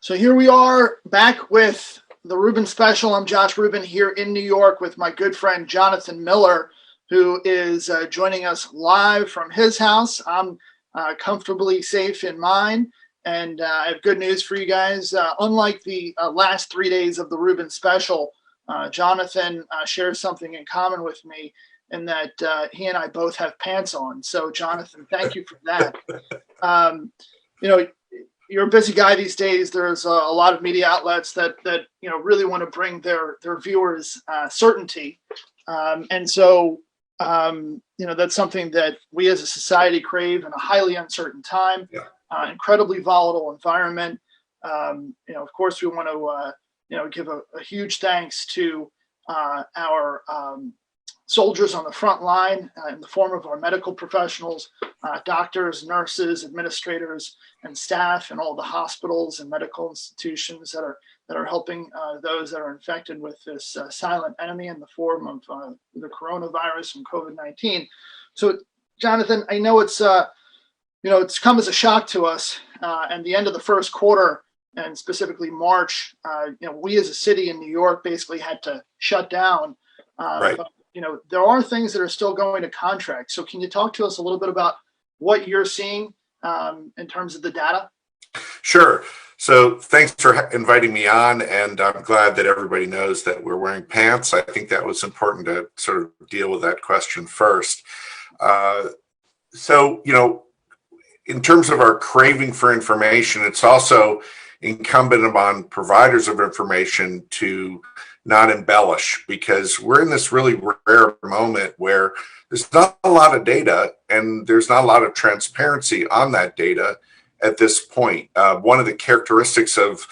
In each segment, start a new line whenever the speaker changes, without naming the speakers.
So here we are back with the Rubin Special. I'm Josh Rubin here in New York with my good friend Jonathan Miller, who is joining us live from his house. I'm comfortably safe in mine, and I have good news for you guys. Unlike the last 3 days of the Rubin Special, Jonathan shares something in common with me in that he and I both have pants on. So Jonathan, thank you for that. You're a busy guy these days. There's a lot of media outlets that really want to bring their viewers certainty, and so that's something that we as a society crave in a highly uncertain time, incredibly volatile environment. Of course, we want to give a huge thanks to our soldiers on the front line in the form of our medical professionals, doctors, nurses, administrators, and staff in all the hospitals and medical institutions that are helping those that are infected with this silent enemy in the form of the coronavirus and COVID-19. So, Jonathan, I know it's come as a shock to us, and the end of the first quarter, and specifically March, we as a city in New York basically had to shut down.
Right.
But, there are things that are still going to contract. So can you talk to us a little bit about what you're seeing in terms of the data?
Sure. So thanks for inviting me on, and I'm glad that everybody knows that we're wearing pants. I think that was important to sort of deal with that question first. In terms of our craving for information, it's also incumbent upon providers of information to not embellish, because we're in this really rare moment where there's not a lot of data and there's not a lot of transparency on that data at this point. One of the characteristics of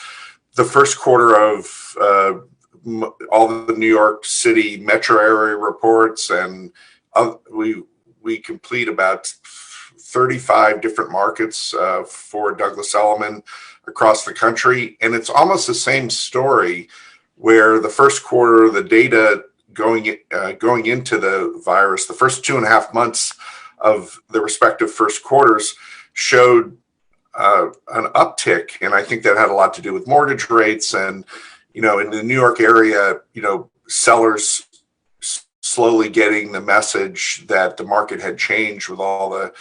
the first quarter of all the New York City metro area reports, and we complete about 35 different markets for Douglas Elliman across the country, and it's almost the same story, where the first quarter, the data going into the virus, the first 2.5 months of the respective first quarters showed an uptick, and I think that had a lot to do with mortgage rates, and in the New York area, sellers slowly getting the message that the market had changed with all the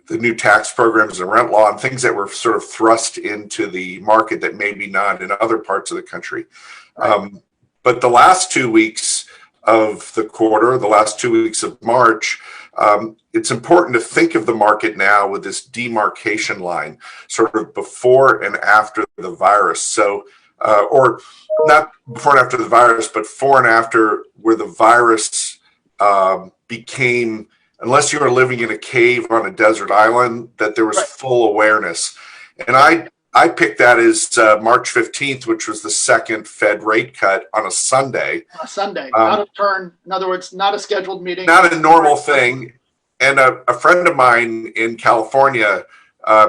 the new tax programs and rent law and things that were sort of thrust into the market that maybe not in other parts of the country. Right. But the last 2 weeks of the quarter, the last 2 weeks of March, it's important to think of the market now with this demarcation line, sort of before and after the virus. So, or not before and after the virus, but before and after where the virus became, unless you were living in a cave on a desert island, that there was full awareness. And I picked that as March 15th, which was the second Fed rate cut on a Sunday.
On a Sunday, out of turn. In other words, not a scheduled meeting.
Not a normal thing. And a friend of mine in California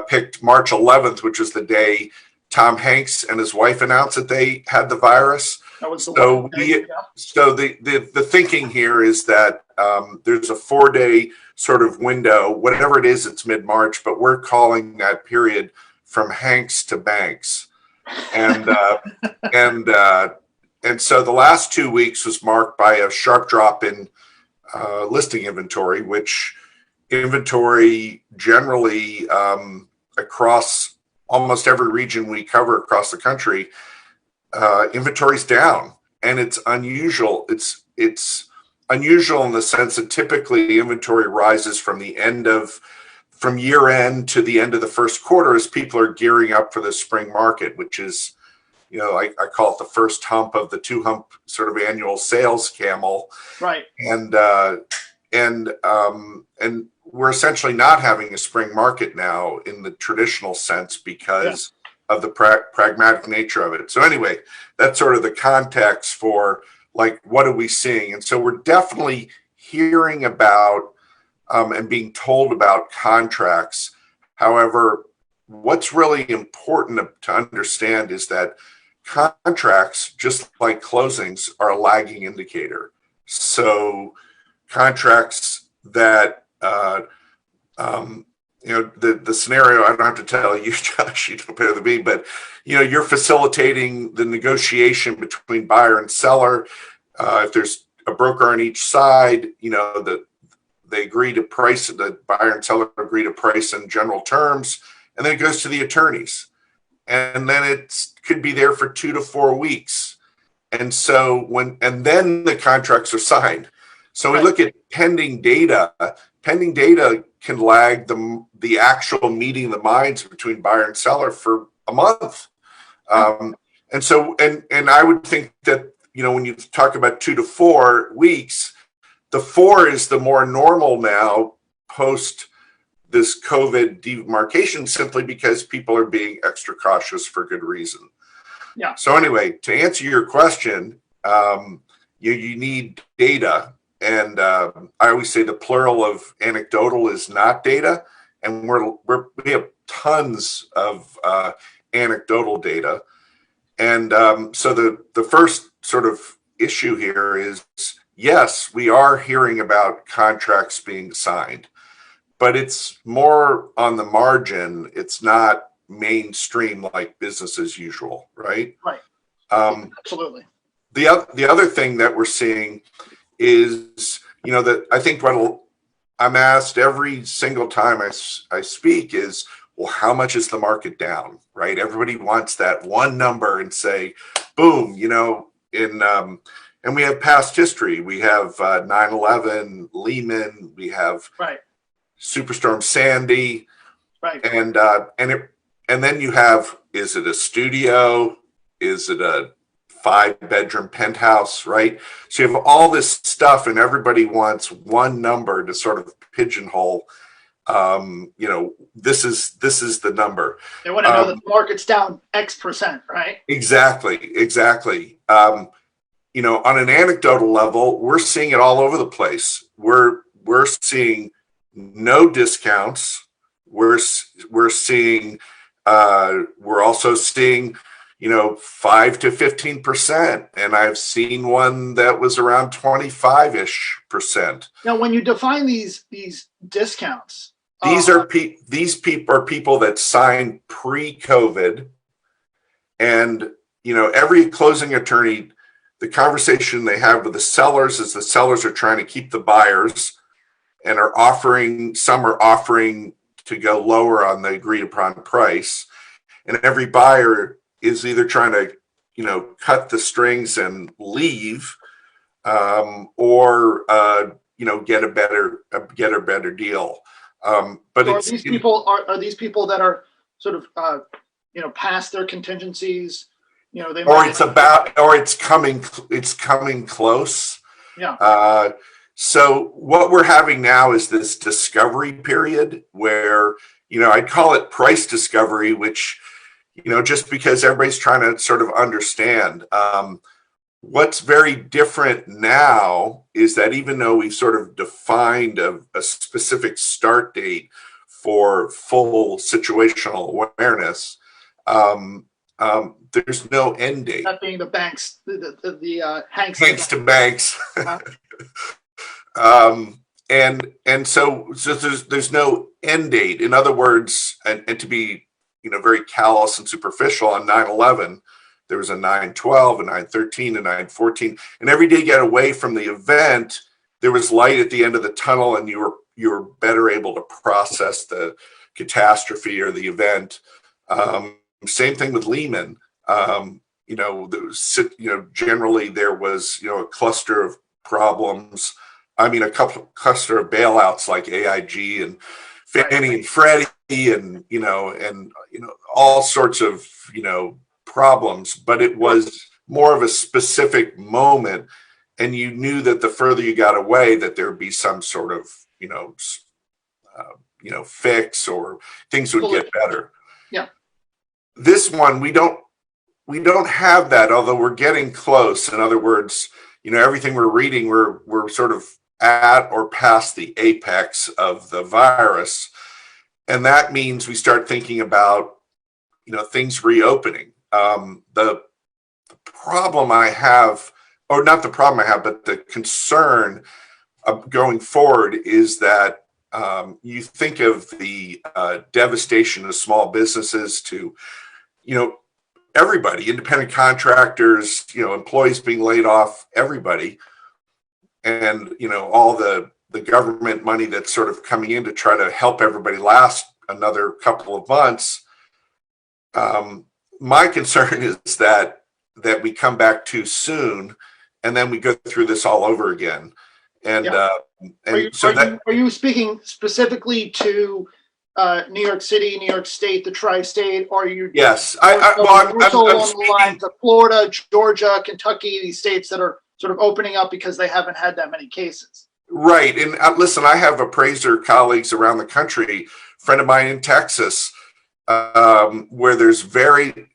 picked March 11th, which was the day Tom Hanks and his wife announced that they had the virus.
That was the
so the thinking here is that there's a 4-day sort of window, whatever it is, it's mid-March, but we're calling that period from Hanks to Banks. And and so the last 2 weeks was marked by a sharp drop in listing inventory, which inventory generally across almost every region we cover across the country, inventory's down, and it's unusual. It's unusual in the sense that typically inventory rises from year end to the end of the first quarter as people are gearing up for the spring market, which is, I call it the first hump of the 2-hump sort of annual sales camel.
Right.
And we're essentially not having a spring market now in the traditional sense because of the pragmatic nature of it. So anyway, that's sort of the context for what are we seeing? And so we're definitely hearing about and being told about contracts. However, what's really important to understand is that contracts, just like closings, are a lagging indicator. So contracts that the scenario, I don't have to tell you, Josh, you know better than me, but you're facilitating the negotiation between buyer and seller. If there's a broker on each side, they agree to price, the buyer and seller agree to price in general terms, and then it goes to the attorneys. And then it could be there for 2 to 4 weeks. And so and then the contracts are signed. So we look at pending data. Pending data can lag the actual meeting of the minds between buyer and seller for a month. And so, and I would think that, when you talk about 2 to 4 weeks, the 4 is the more normal now post this COVID demarcation, simply because people are being extra cautious for good reason.
Yeah.
So anyway, to answer your question, you need data. And I always say the plural of anecdotal is not data. And we have tons of anecdotal data. And so the first sort of issue here is, yes, we are hearing about contracts being signed, but it's more on the margin. It's not mainstream like business as usual, right?
Right. Absolutely.
The other thing that we're seeing is, that I think what I'm asked every single time I speak is, well, how much is the market down, right? Everybody wants that one number and say, boom, and we have past history. We have 9/11, Lehman, we have Superstorm Sandy, and then you have, is it a studio? Is it a 5-bedroom penthouse, right? So you have all this stuff, and everybody wants one number to sort of pigeonhole. This is the number.
They want to know that the market's down X%, right?
Exactly. On an anecdotal level, we're seeing it all over the place. We're seeing no discounts. We're seeing we're also seeing 5 to 15%, and I've seen one that was around 25-ish%.
Now, when you define these discounts,
these people are people that signed pre-COVID, and every closing attorney, the conversation they have with the sellers is the sellers are trying to keep the buyers, and some are offering to go lower on the agreed upon price, and every buyer is either trying to, cut the strings and leave, or get a better deal. But
so are these people that are sort of past their contingencies?
It's coming close.
Yeah.
So what we're having now is this discovery period where, I'd call it price discovery, which, just because everybody's trying to sort of understand. What's very different now is that even though we've sort of defined a specific start date for full situational awareness, there's no end date.
That being the banks, the Hanks.
Thanks to banks. And so there's no end date. In other words, and to be very callous and superficial, on 9/11, there was a 9/12, a 9/13, a 9/14, and every day you get away from the event, there was light at the end of the tunnel, and you were better able to process the catastrophe or the event. Same thing with Lehman. Generally there was a cluster of problems. I mean, a cluster of bailouts like AIG and Fannie and Freddie, and all sorts of problems. But it was more of a specific moment, and you knew that the further you got away, that there would be some sort of fix, or things would get better.
Yeah.
This one, we don't have that, although we're getting close. In other words, everything we're reading, we're sort of at or past the apex of the virus. And that means we start thinking about, things reopening. The problem I have, or not the problem I have, but the concern of going forward is that you think of the devastation of small businesses to, you know, everybody, independent contractors, you know, employees being laid off, everybody, and you know, all the government money that's sort of coming in to try to help everybody last another couple of months. My concern is that we come back too soon, and then we go through this all over again. And
Yeah. Are you speaking specifically to New York City, New York State, the tri-state, or are you?
Yes,
also
I'm
along the lines of Florida, Georgia, Kentucky, these states that are sort of opening up because they haven't had that many cases.
right. And listen, I have appraiser colleagues around the country. A friend of mine in Texas, where there's very,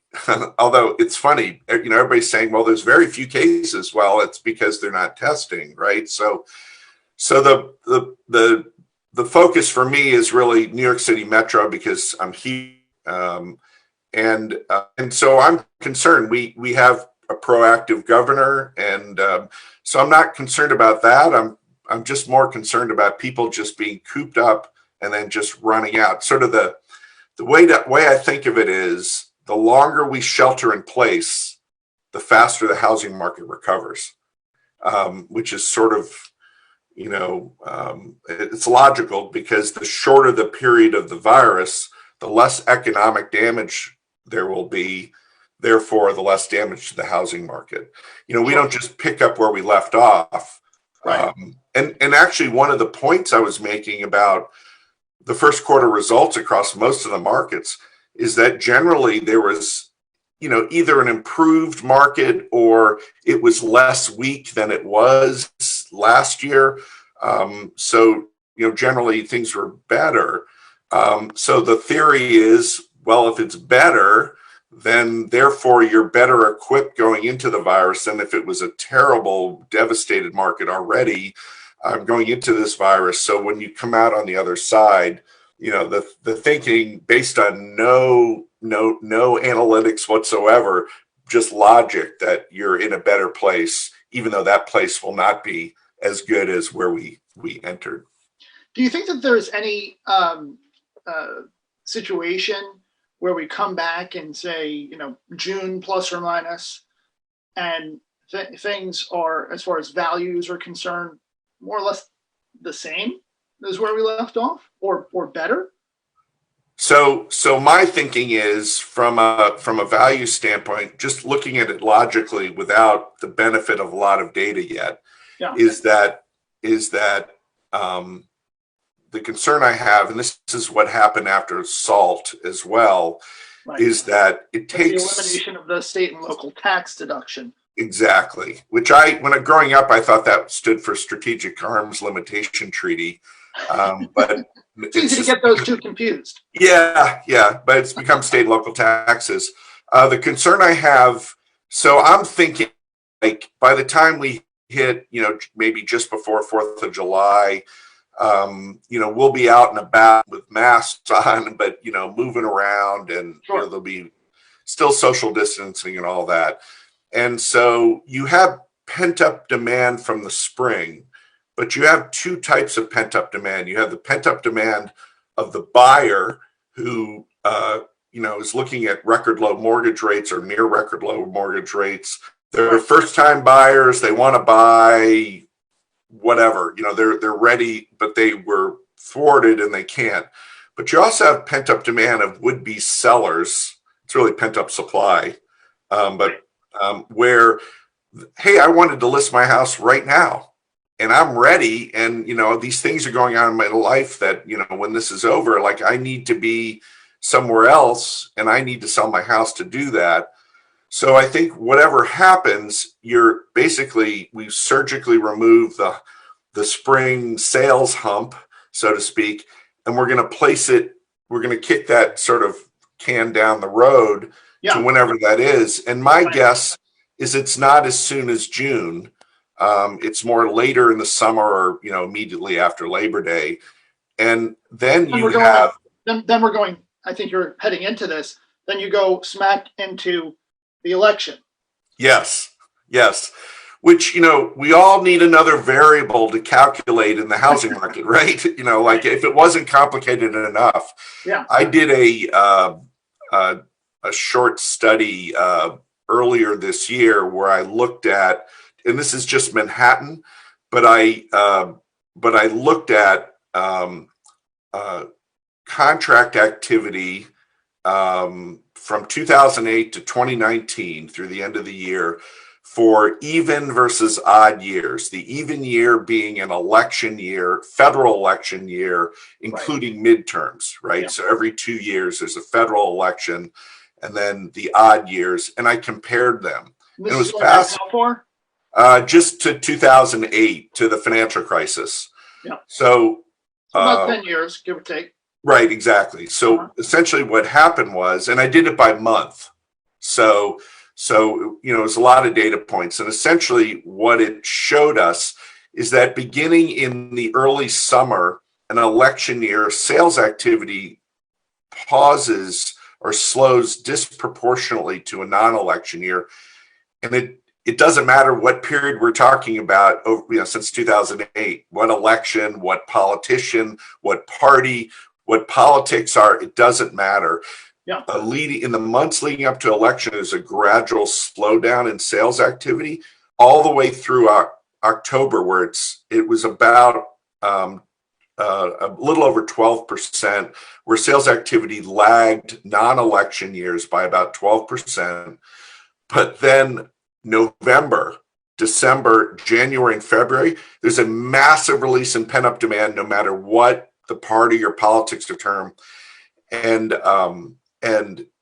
although it's funny, you know, everybody's saying, well, there's very few cases. Well, it's because they're not testing, right? So the focus for me is really New York City Metro because I'm here, and so I'm concerned. We have a proactive governor, and so I'm not concerned about that. I'm just more concerned about people just being cooped up and then just running out. Sort of the way I think of it is the longer we shelter in place, the faster the housing market recovers, which is sort of, you know, it's logical because the shorter the period of the virus, the less economic damage there will be, therefore the less damage to the housing market. You know, we don't just pick up where we left off.
Right.
And actually one of the points I was making about the first quarter results across most of the markets is that generally there was, you know, either an improved market or it was less weak than it was last year. So, you know, generally things were better. So the theory is, well, if it's better, then therefore you're better equipped going into the virus than if it was a terrible, devastated market already going into this virus. So when you come out on the other side, you know, the thinking based on no analytics whatsoever, just logic that you're in a better place, even though that place will not be as good as where we entered.
Do you think that there's any situation where we come back and say, you know, June plus or minus, and things are, as far as values are concerned, more or less the same as where we left off, or better?
So my thinking is from a value standpoint, just looking at it logically without the benefit of a lot of data yet,
Yeah.
is that the concern I have, and this is what happened after SALT as well,
Right.
is that it
That's
takes
the elimination of the state and local tax deduction.
exactly, which when growing up, I thought that stood for Strategic Arms Limitation Treaty, but
It's easy to get those two confused.
Yeah, but it's become state and local taxes. The concern I have, so I'm thinking, like, by the time we hit, you know, maybe just before 4th of July, you know, we'll be out and about with masks on, but, you know, moving around, and
Sure.
you know, there'll be still social distancing and all that. And so you have pent up demand from the spring, but you have two types of pent up demand. You have the pent up demand of the buyer who, you know, is looking at record low mortgage rates or near record low mortgage rates. They're first time buyers. They want to buy whatever, you know, they're ready, but they were thwarted and they can't. But you also have pent up demand of would be sellers. It's really pent up supply, where, hey, I wanted to list my house right now, and I'm ready. And, you know, these things are going on in my life that, you know, when this is over, like I need to be somewhere else and I need to sell my house to do that. So I think whatever happens, we've surgically removed the spring sales hump, so to speak, and we're going to kick that sort of can down the road to whenever that is. And my guess is it's not as soon as June. It's more later in the summer, or, you know, immediately after Labor Day. And then
then we're going, I think you're heading into this, then you go smack into the election.
Yes. which, we all need another variable to calculate in the housing market, right? Like if it wasn't complicated enough.
Yeah.
I did a short study earlier this year where I looked at, and this is just Manhattan, but I looked at contract activity from 2008 to 2019 through the end of the year for even versus odd years. The even year being an election year, federal election year, including midterms, right?
Yeah.
So every 2 years there's a federal election, and then the odd years, and I compared them.
This
and it was
is
fast.
How far?
Just to 2008, to the financial crisis.
Yeah.
So
about 10 years, give or take.
Right, exactly. So essentially what happened was, and I did it by month. So it's a lot of data points. And essentially what it showed us is that beginning in the early summer, an election year, sales activity pauses or slows disproportionately to a non-election year. And it doesn't matter what period we're talking about, since 2008, what election, what politician, what party, what politics are, it doesn't matter.
Yeah.
In the months leading up to election is a gradual slowdown in sales activity all the way through October, where it was about a little over 12%, where sales activity lagged non-election years by about 12%. But then November, December, January, and February, there's a massive release in pent-up demand no matter what the party or politics of term, and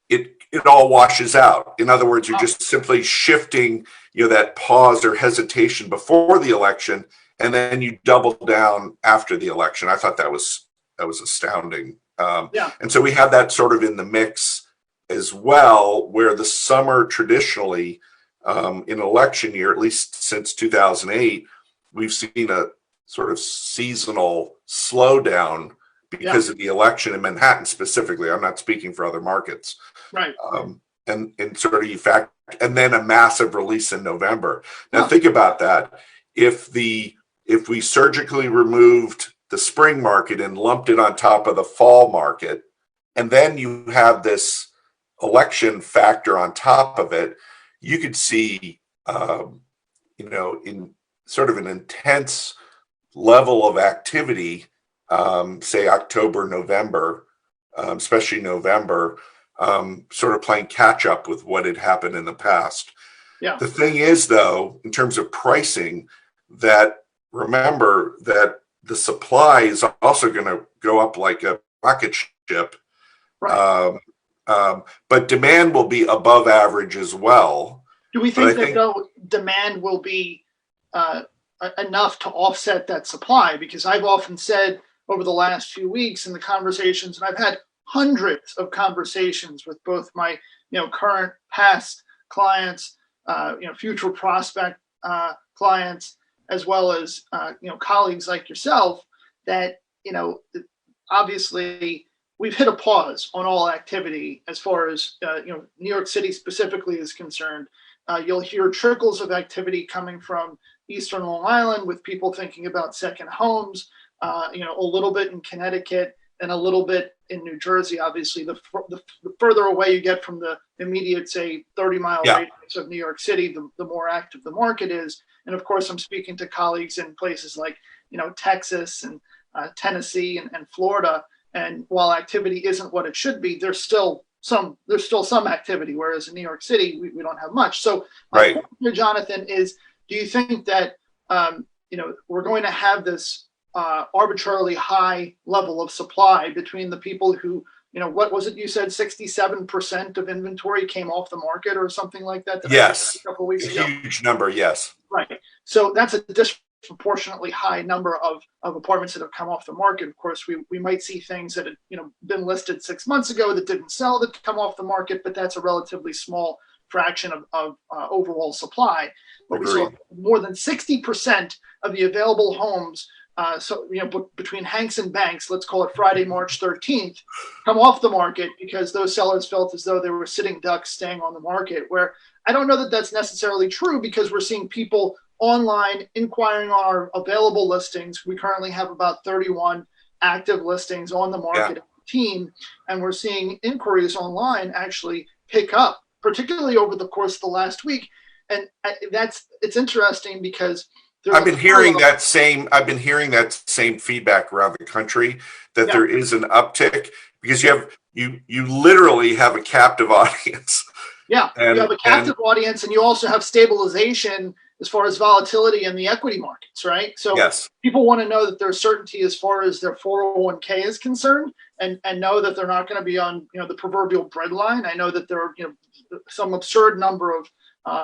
it all washes out. In other words, you're just simply shifting, that pause or hesitation before the election, and then you double down after the election. I thought that was astounding. And so we have that sort of in the mix as well, where the summer traditionally, in election year, at least since 2008, we've seen a sort of seasonal slowdown because of the election in Manhattan specifically. I'm not speaking for other markets.
Right.
And sort of and then a massive release in November. Now think about that. If we surgically removed the spring market and lumped it on top of the fall market, and then you have this election factor on top of it, you could see, in sort of an intense level of activity, say October, November, especially November, sort of playing catch up with what had happened in the past.
Yeah.
The thing is, though, in terms of pricing, that remember that the supply is also going to go up like a rocket ship.
Right.
But demand will be above average as well.
Do we think that though demand will be enough to offset that supply? Because I've often said over the last few weeks in the conversations, and I've had hundreds of conversations with both my current, past clients, future prospect clients, as well as colleagues like yourself, that obviously we've hit a pause on all activity as far as New York City specifically is concerned. You'll hear trickles of activity coming from Eastern Long Island with people thinking about second homes, a little bit in Connecticut and a little bit in New Jersey. Obviously, the further away you get from the immediate, say, 30-mile radius of New York City, the more active the market is. And of course, I'm speaking to colleagues in places like, Texas and Tennessee and Florida. And while activity isn't what it should be, there's still some activity, whereas in New York City, we don't have much. So my point here, Jonathan, is, do you think that we're going to have this arbitrarily high level of supply between the people who, what was it you said, 67% of inventory came off the market or something like that?
Yes,
a couple of weeks ago.
Huge number. Yes.
Right. So that's a disproportionately high number of apartments that have come off the market. Of course, we might see things that had been listed 6 months ago that didn't sell, that come off the market, but that's a relatively small fraction of overall supply. But we saw more than 60% of the available homes, between Hanks and Banks, let's call it Friday, March 13th, come off the market because those sellers felt as though they were sitting ducks staying on the market, where I don't know that that's necessarily true, because we're seeing people online, inquiring on our available listings. We currently have about 31 active listings on the
Yeah.
market team, and we're seeing inquiries online actually pick up, particularly over the course of the last week. And it's interesting because
I've been hearing that same feedback around the country, that there is an uptick because you literally have a captive audience.
Yeah, you have a captive audience, and you also have stabilization as far as volatility in the equity markets, right? So
yes,
people want to know that there's certainty as far as their 401k is concerned, and know that they're not going to be on the proverbial breadline. I know that there are some absurd number of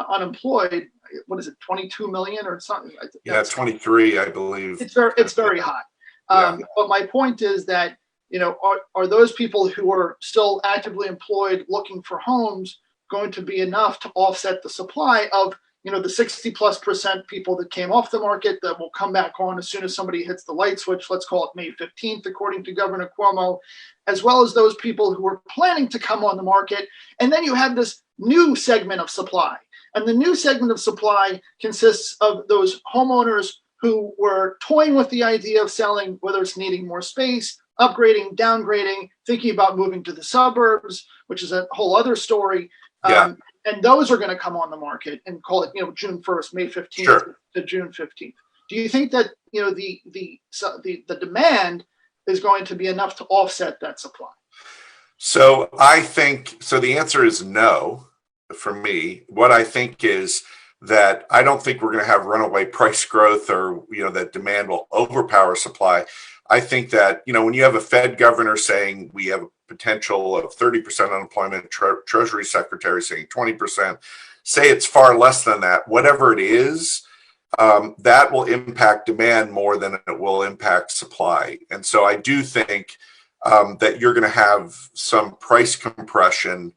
unemployed. What is it, 22 million or something?
yeah, 23, I believe.
It's very high. But my point is that are those people who are still actively employed looking for homes going to be enough to offset the supply of the 60+% people that came off the market that will come back on as soon as somebody hits the light switch, let's call it May 15th, according to Governor Cuomo, as well as those people who were planning to come on the market. And then you have this new segment of supply. And the new segment of supply consists of those homeowners who were toying with the idea of selling, whether it's needing more space, upgrading, downgrading, thinking about moving to the suburbs, which is a whole other story. And those are going to come on the market and call it, June 1st, May 15th to June 15th. Do you think that, the demand is going to be enough to offset that supply?
So I think, the answer is no for me. What I think is that I don't think we're going to have runaway price growth or, that demand will overpower supply. I think that, when you have a Fed governor saying we have a potential of 30% unemployment, Treasury Secretary saying 20%, say it's far less than that, whatever it is, that will impact demand more than it will impact supply. And so I do think that you're going to have some price compression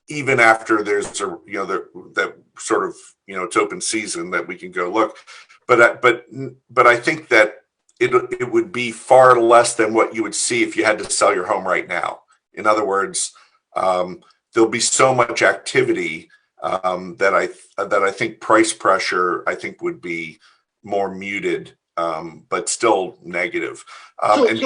even after there's that sort of, it's open season that we can go look. But I think that it would be far less than what you would see if you had to sell your home right now. In other words, there'll be so much activity that I think price pressure would be more muted, but still negative.
I'm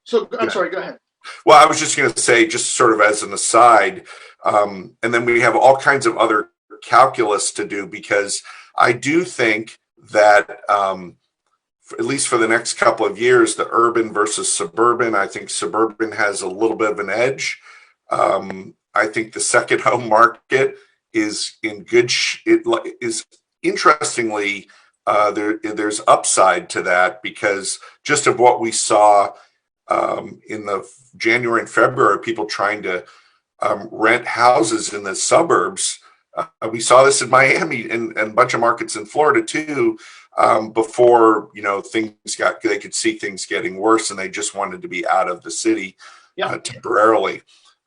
sorry, go ahead.
Well, I was just going to say, just sort of as an aside, and then we have all kinds of other calculus to do, because I do think that at least for the next couple of years, the urban versus suburban, I think suburban has a little bit of an edge. I think the second home market is in good. It is interestingly there's upside to that, because just of what we saw in the January and February, people trying to rent houses in the suburbs. We saw this in Miami and a bunch of markets in Florida too. Before they could see things getting worse, and they just wanted to be out of the city temporarily.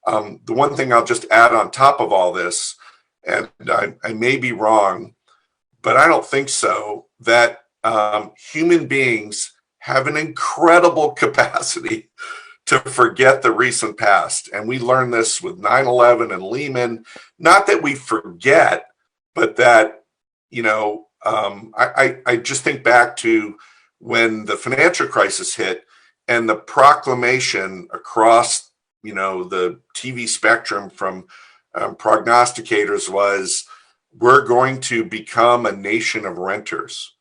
The one thing I'll just add on top of all this, and I may be wrong, but I don't think so, that human beings have an incredible capacity to forget the recent past. And we learned this with 9/11 and Lehman. Not that we forget, but that, I just think back to when the financial crisis hit, and the proclamation across, the TV spectrum from prognosticators was, we're going to become a nation of renters,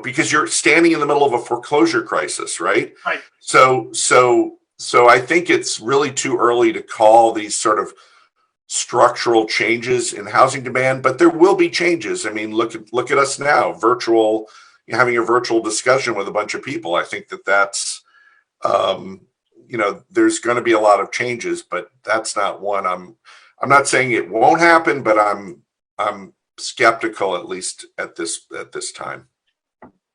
because you're standing in the middle of a foreclosure crisis, right?
Right.
So I think it's really too early to call these sort of structural changes in housing demand, but there will be changes. I mean, look at us now, having a virtual discussion with a bunch of people. I think that's, there's going to be a lot of changes, but that's not one. I'm not saying it won't happen, but I'm skeptical, at least at this time.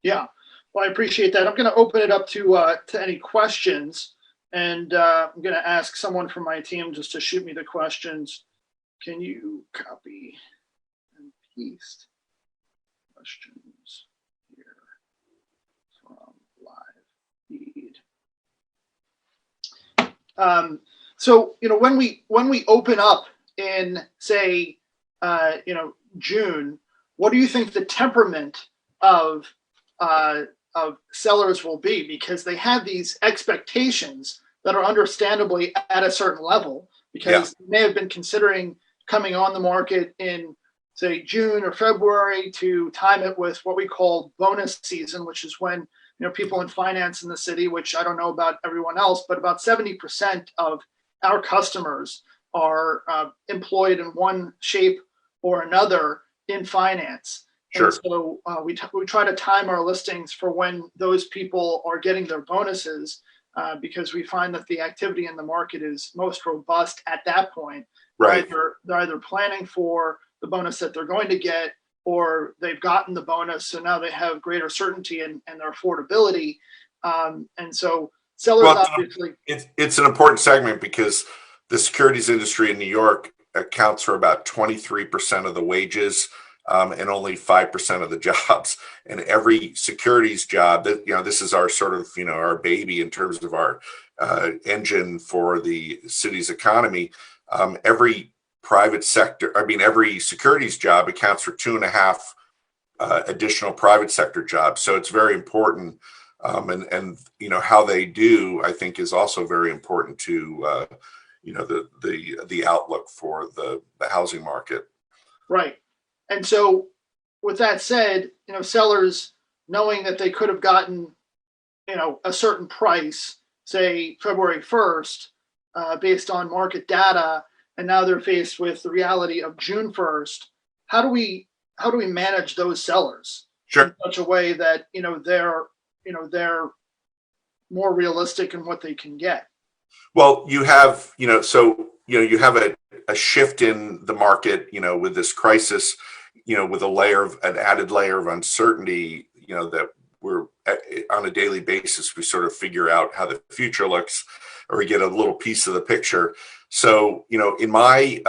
Yeah, well, I appreciate that. I'm going to open it up to any questions, and I'm going to ask someone from my team just to shoot me the questions. Can you copy and paste questions here from live feed? So when we open up in, say, June, what do you think the temperament of sellers will be? Because they have these expectations that are understandably at a certain level,
Yeah,
because they may have been considering coming on the market in, say, June or February to time it with what we call bonus season, which is when people in finance in the city, which I don't know about everyone else, but about 70% of our customers are employed in one shape or another in finance. And
sure.
so we try to time our listings for when those people are getting their bonuses, because we find that the activity in the market is most robust at that point.
Right.
They're either planning for the bonus that they're going to get, or they've gotten the bonus, so now they have greater certainty and their affordability. And so sellers
Well,
obviously.
it's an important segment because the securities industry in New York accounts for about 23% of the wages, and only 5% of the jobs. And every securities job that, this is our sort of, our baby in terms of our engine for the city's economy. Every private sector, every securities job accounts for 2.5 additional private sector jobs. So it's very important. And how they do, I think, is also very important to the outlook for the housing market.
Right. And so with that said, sellers knowing that they could have gotten, a certain price, say February 1st, based on market data, and now they're faced with the reality of June 1st. How do we manage those sellers in
Sure.
such a way that, they're more realistic in what they can get?
Well, you have, you have a shift in the market, with this crisis, with an added layer of uncertainty, that we're on a daily basis, we sort of figure out how the future looks, or we get a little piece of the picture. So, in my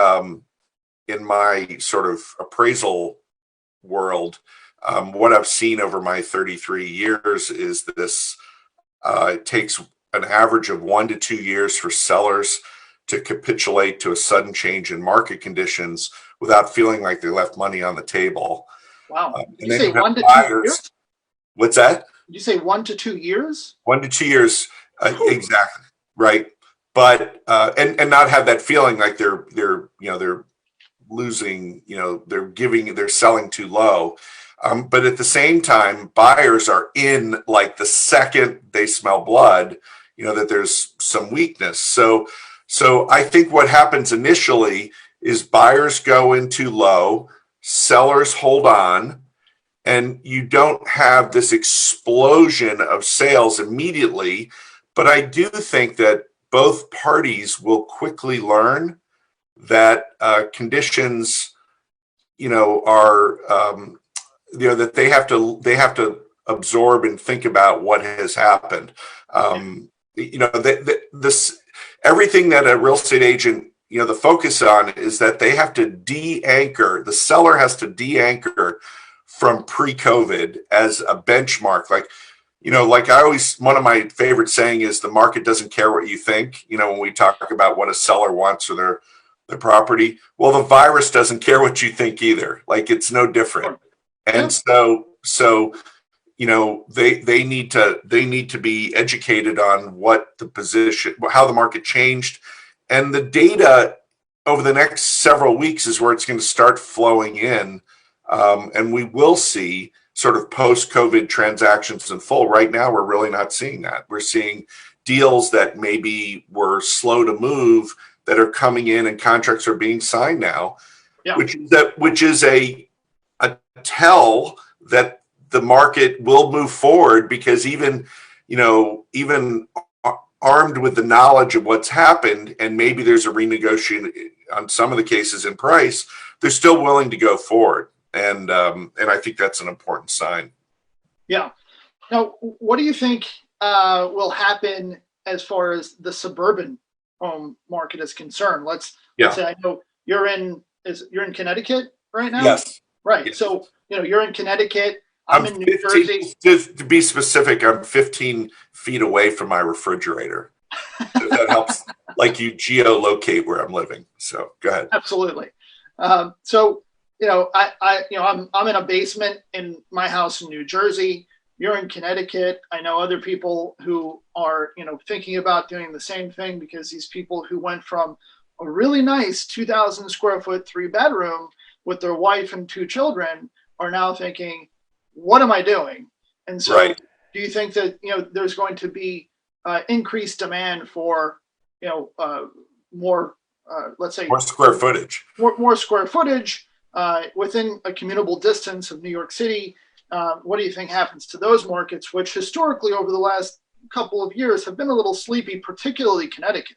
sort of appraisal world, what I've seen over my 33 years is this, it takes an average of 1 to 2 years for sellers to capitulate to a sudden change in market conditions without feeling like they left money on the table.
Wow. Did
And
you
then
say
you have
1 to 2
buyers.
years?
What's that?
Did you say 1 to 2 years?
1 to 2 years,
Whew.
exactly, right. But and not have that feeling like they're losing, they're selling too low. But at the same time, buyers are in like the second they smell blood, that there's some weakness. So I think what happens initially is buyers go into low, sellers hold on, and you don't have this explosion of sales immediately. But I do think that both parties will quickly learn that conditions, are, that they have to absorb and think about what has happened. This everything that a real estate agent, the focus on is that they have to de-anchor. The seller has to de-anchor from pre-COVID as a benchmark. Like I always, one of my favorite saying is the market doesn't care what you think. When we talk about what a seller wants for their property, well, the virus doesn't care what you think either. Like it's no different. And so they need to be educated on what the position, how the market changed, and the data over the next several weeks is where it's going to start flowing in, and we will see sort of post-COVID transactions in full. Right now, we're really not seeing that. We're seeing deals that maybe were slow to move that are coming in, and contracts are being signed now,
Yeah.
which is a tell that the market will move forward, because even armed with the knowledge of what's happened, and maybe there's a renegotiation on some of the cases in price, they're still willing to go forward. And I think that's an important sign.
Yeah. Now, what do you think will happen as far as the suburban home market is concerned? Let's say, I know you're in Connecticut right now.
Yes.
Right.
Yes.
So you're in Connecticut. I'm in New Jersey.
To be specific, I'm 15 feet away from my refrigerator. If that helps, like you geolocate where I'm living. So go ahead.
Absolutely. So I'm in a basement in my house in New Jersey. You're in Connecticut. I know other people who are, thinking about doing the same thing, because these people who went from a really nice 2,000 square foot 3 bedroom with their wife and 2 children are now thinking, what am I doing? And so
Right.
do you think that, there's going to be increased demand for, more, let's say,
More square footage.
more square footage within a commutable distance of New York City? What do you think happens to those markets, which historically over the last couple of years have been a little sleepy, particularly Connecticut?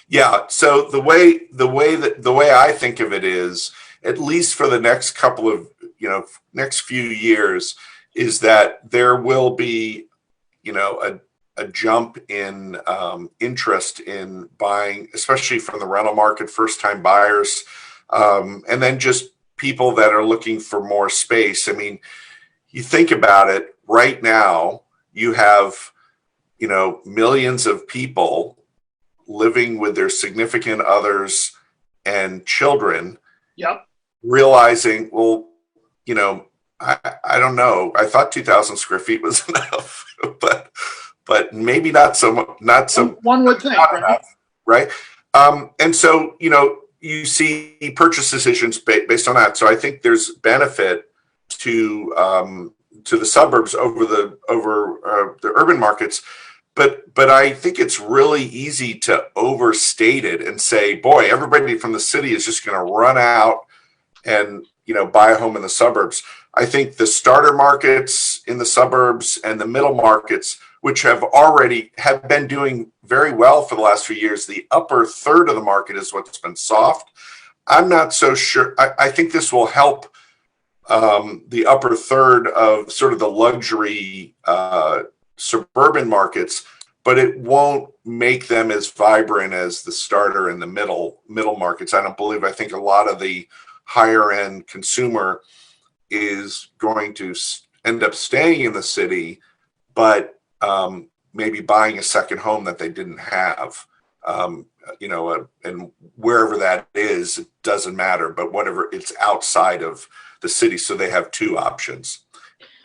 Yeah. So the way I think of it is, at least for the next couple of, next few years, is that there will be, a jump in interest in buying, especially from the rental market, first time buyers, and then just people that are looking for more space. I mean, you think about it right now, you have, millions of people living with their significant others and children,
Yep.
realizing, well, I don't know. I thought 2,000 square feet was enough, but maybe not so, not so,
One would think,
not
right?
enough, right? And so, you see purchase decisions based on that. So I think there's benefit to the suburbs over the urban markets. But I think it's really easy to overstate it and say, boy, everybody from the city is just going to run out and buy a home in the suburbs. I think the starter markets in the suburbs and the middle markets, which have been doing very well for the last few years, the upper third of the market is what's been soft. I'm not so sure. I think this will help the upper third of sort of the luxury suburban markets, but it won't make them as vibrant as the starter and the middle markets. I don't believe. I think a lot of the higher end consumer is going to end up staying in the city, but maybe buying a second home that they didn't have. And wherever that is, it doesn't matter, but whatever, it's outside of the city, so they have two options.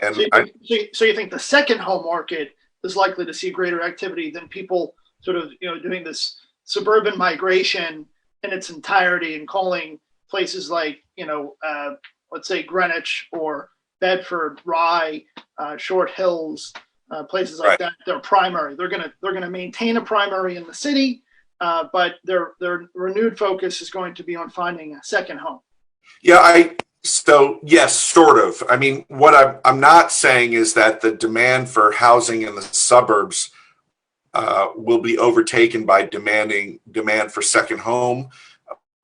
And
so you think the second home market is likely to see greater activity than people sort of, doing this suburban migration in its entirety and calling places like, let's say Greenwich or Bedford, Rye, Short Hills, places like that, their primary. They're gonna maintain a primary in the city, but their renewed focus is going to be on finding a second home.
Yeah, so yes, sort of. I mean, what I'm not saying is that the demand for housing in the suburbs will be overtaken by demand for second home.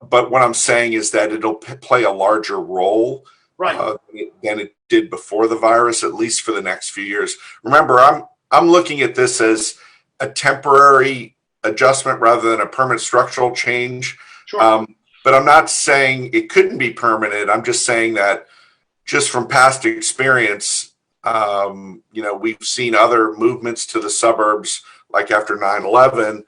But what I'm saying is that it'll play a larger role than it did before the virus, at least for the next few years. Remember, I'm looking at this as a temporary adjustment rather than a permanent structural change.
Sure.
But I'm not saying it couldn't be permanent. I'm just saying that just from past experience, we've seen other movements to the suburbs, like after 9/11,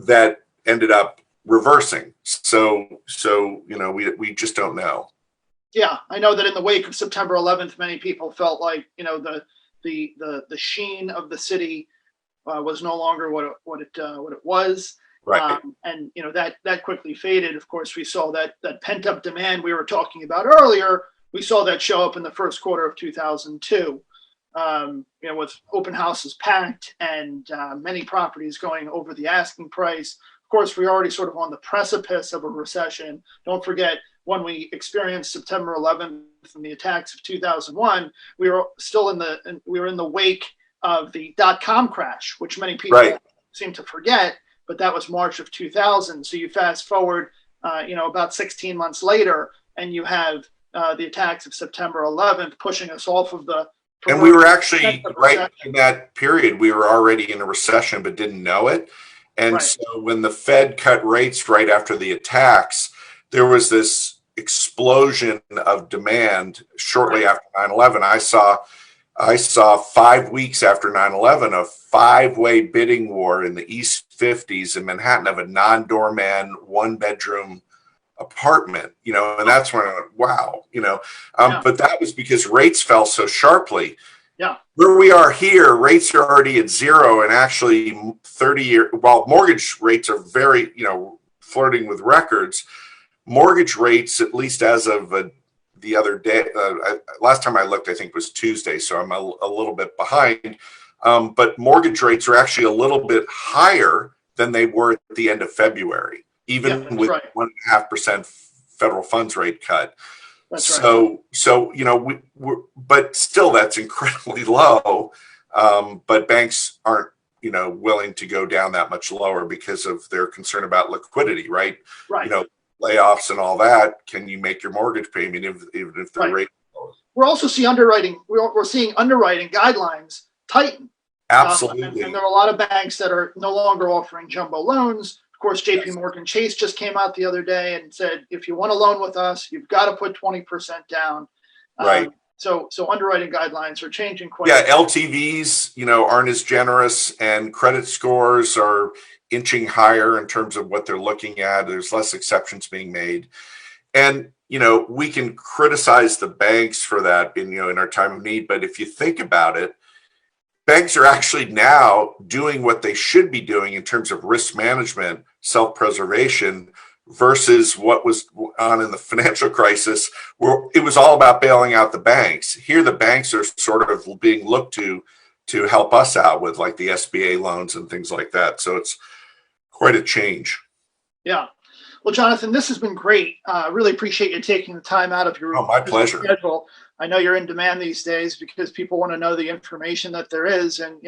that ended up reversing. So we just don't know.
Yeah, I know that in the wake of September 11th, many people felt like the sheen of the city was no longer what it was.
Right.
And that quickly faded. Of course, we saw that pent up demand we were talking about earlier. We saw that show up in the first quarter of 2002. With open houses packed and many properties going over the asking price. Of course, we're already sort of on the precipice of a recession. Don't forget, when we experienced September 11th and the attacks of 2001, we were still in the wake of the .com crash, which many people seem to forget. But that was March of 2000. So you fast forward, about 16 months later, and you have the attacks of September 11th pushing us off of the.
And we were actually right in that period. We were already in a recession, but didn't know it. And so when the Fed cut rates right after the attacks, there was this explosion of demand shortly after 9/11. I saw 5 weeks after 9/11 a 5-way bidding war in the East 50s in Manhattan of a non-doorman, 1-bedroom apartment, and that's when I went, wow,
Yeah.
but that was because rates fell so sharply.
Yeah.
Where we are here, rates are already at zero, and actually 30-year, while mortgage rates are very, flirting with records, mortgage rates, at least as of the other day, last time I looked, I think was Tuesday, so I'm a little bit behind. But mortgage rates are actually a little bit higher than they were at the end of February,
Yeah,
even
that's
with
right.
1.5% federal funds rate cut.
That's right.
So but still that's incredibly low. But banks aren't, willing to go down that much lower because of their concern about liquidity, right?
Right.
Layoffs and all that. Can you make your mortgage payment even if the
Right.
rate?
We're also seeing underwriting. We're seeing underwriting guidelines tighten.
Absolutely.
And there are a lot of banks that are no longer offering jumbo loans. Of course, JP Morgan Chase just came out the other day and said, if you want a loan with us, you've got to put 20% down.
Right.
So underwriting guidelines are changing quite
a
bit.
LTVs, aren't as generous, and credit scores are inching higher in terms of what they're looking at. There's less exceptions being made. And, we can criticize the banks for that in our time of need. But if you think about it, banks are actually now doing what they should be doing in terms of risk management, self-preservation, versus what was on in the financial crisis, where it was all about bailing out the banks. Here, the banks are sort of being looked to help us out with, like, the SBA loans and things like that. So it's quite a change.
Yeah. Well, Jonathan, this has been great. Really appreciate you taking the time out of your
my pleasure.
schedule. I know you're in demand these days because people want to know the information that there is. And,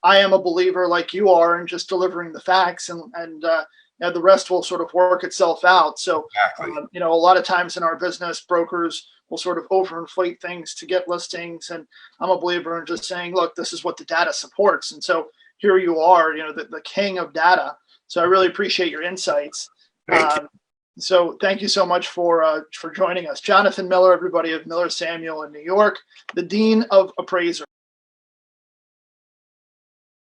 I am a believer like you are in just delivering the facts, and the rest will sort of work itself out. So,
Exactly.
a lot of times in our business, brokers will sort of overinflate things to get listings. And I'm a believer in just saying, look, this is what the data supports. And so here you are, the king of data. So I really appreciate your insights.
Thank you.
So thank you so much for joining us. Jonathan Miller, everybody of Miller Samuel in New York, the Dean of Appraising.